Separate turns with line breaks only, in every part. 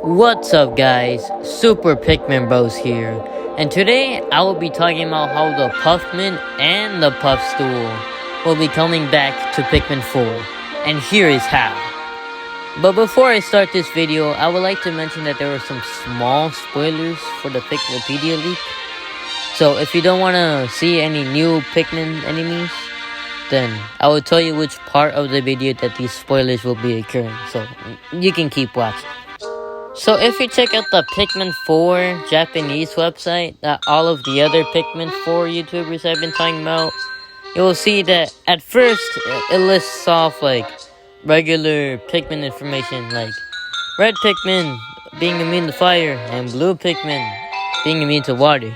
What's up guys, Super Pikmin Bros here, and today I will be talking about how the Puffmin and the Puffstool will be coming back to Pikmin 4, and here is how. But before I start this video, I would like to mention that there were some small spoilers for the Piklopedia leak. So if you don't want to see any new Pikmin enemies, then I will tell you which part of the video that these spoilers will be occurring, so you can keep watching. So if you check out the Pikmin 4 Japanese website that all of the other Pikmin 4 YouTubers have been talking about, you will see that at first it lists off like regular Pikmin information like red Pikmin being immune to fire and blue Pikmin being immune to water.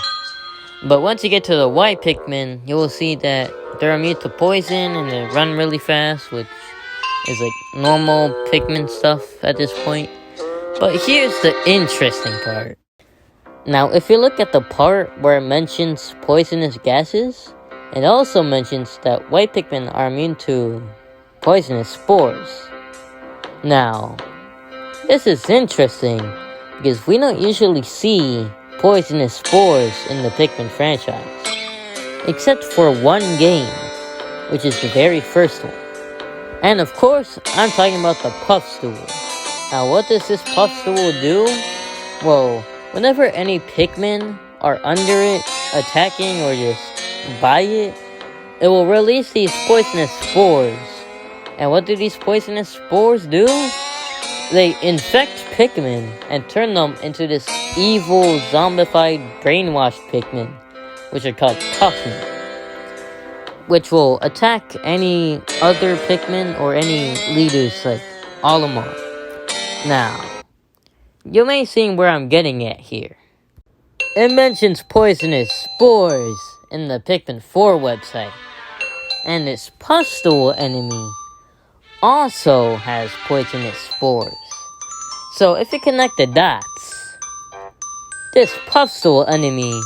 But once you get to the white Pikmin, you will see that they're immune to poison and they run really fast, which is like normal Pikmin stuff at this point. But here's the interesting part. Now, if you look at the part where it mentions poisonous gases, it also mentions that white Pikmin are immune to poisonous spores. Now, this is interesting because we don't usually see poisonous spores in the Pikmin franchise, except for one game, which is the very first one. And of course, I'm talking about the Puffstool. Now, what does this Puffstool do? Well, whenever any Pikmin are under it, attacking or just by it, it will release these poisonous spores. And what do these poisonous spores do? They infect Pikmin and turn them into this evil, zombified, brainwashed Pikmin, which are called Puffmin, which will attack any other Pikmin or any leaders like Olimar. Now, you may see where I'm getting at here. It mentions poisonous spores in the Pikmin 4 website, and this Puffstool enemy also has poisonous spores. So if you connect the dots, this Puffstool enemy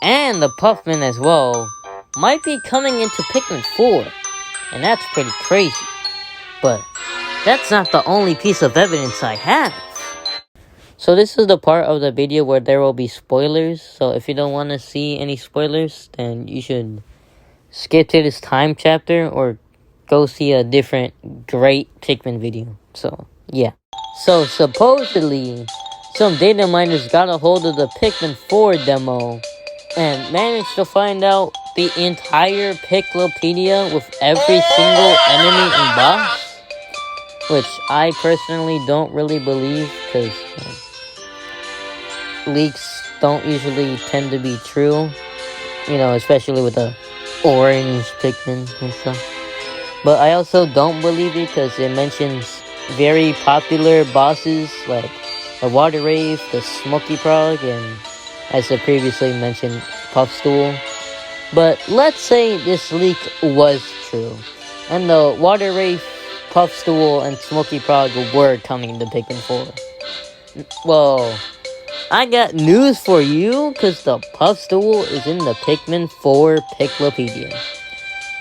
and the Puffmin as well might be coming into Pikmin 4, and that's pretty crazy. But that's not the only piece of evidence I have. So this is the part of the video where there will be spoilers. So if you don't want to see any spoilers, then you should skip to this time chapter or go see a different great Pikmin video. So yeah. So supposedly, some data miners got a hold of the Pikmin 4 demo and managed to find out the entire Piklopedia with every single enemy and boss. Which I personally don't really believe, because leaks don't usually tend to be true. You know, especially with the orange Pikmin and stuff. But I also don't believe it because it mentions very popular bosses like the Water Wraith, the Smoky Prog, and as I previously mentioned, Puffstool. But let's say this leak was true, and the Water Wraith, Puffstool, and Smoky Prog were coming to Pikmin 4. Well, I got news for you, because the Puffstool is in the Pikmin 4 Piklopedia.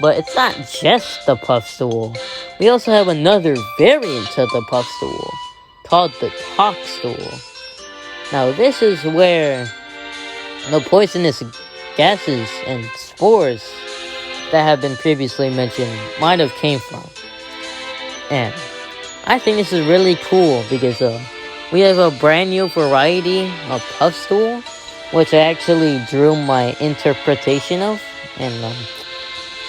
But it's not just the Puffstool. We also have another variant of the Puffstool, called the Toxstool. Now this is where the poisonous gases and spores that have been previously mentioned might have came from. And I think this is really cool because we have a brand new variety of Puffstool, which I actually drew my interpretation of, and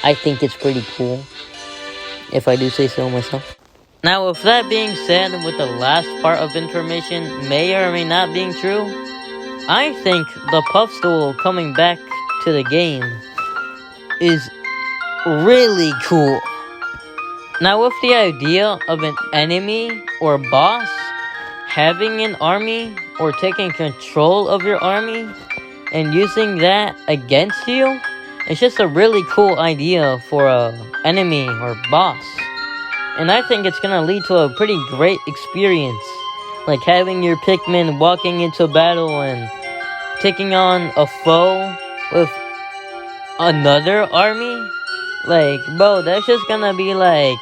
I think it's pretty cool, if I do say so myself. Now, with that being said, with the last part of information may or may not being true, I think the Puffstool coming back to the game is really cool. Now, with the idea of an enemy or boss having an army or taking control of your army and using that against you, it's just a really cool idea for an enemy or boss. And I think it's gonna lead to a pretty great experience, like having your Pikmin walking into battle and taking on a foe with another army. Like, bro, that's just gonna be like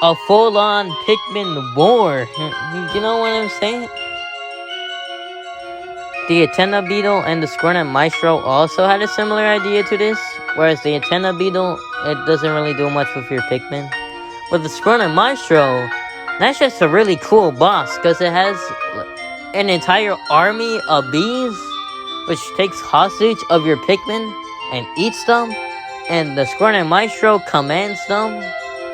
a full-on Pikmin war. You know what I'm saying? The antenna beetle and the scornet maestro also had a similar idea to this, whereas the antenna beetle, it doesn't really do much with your Pikmin. With the scornet maestro, that's just a really cool boss, because it has an entire army of bees, which takes hostage of your Pikmin and eats them, and the scornet maestro commands them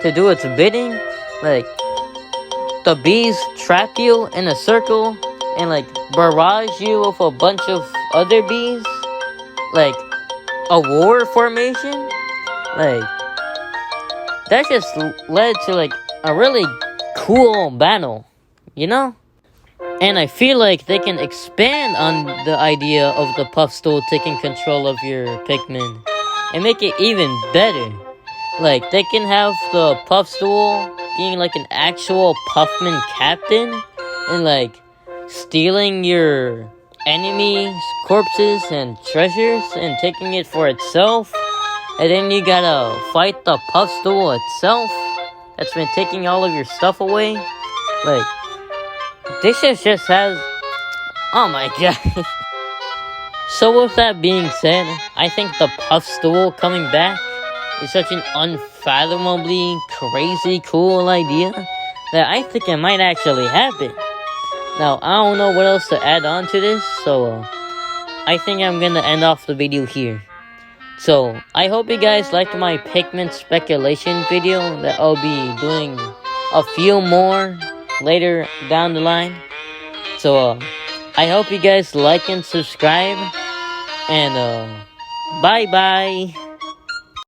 to do its bidding. Like, the bees trap you in a circle and like barrage you with a bunch of other bees, like a war formation. Like, that just led to like a really cool battle, you know? And I feel like they can expand on the idea of the Puffstool taking control of your Pikmin and make it even better. Like, they can have the Puffstool being like an actual Puffman captain and like stealing your enemies' corpses and treasures and taking it for itself. And then you gotta fight the Puffstool itself that's been taking all of your stuff away. Like, this just has... oh my god. So with that being said, I think the Puffstool coming back is such an unfathomably crazy cool idea that I think it might actually happen. Now, I don't know what else to add on to this, so I think I'm gonna end off the video here. So, I hope you guys liked my Pikmin speculation video that I'll be doing a few more later down the line. So, I hope you guys like and subscribe, and bye-bye!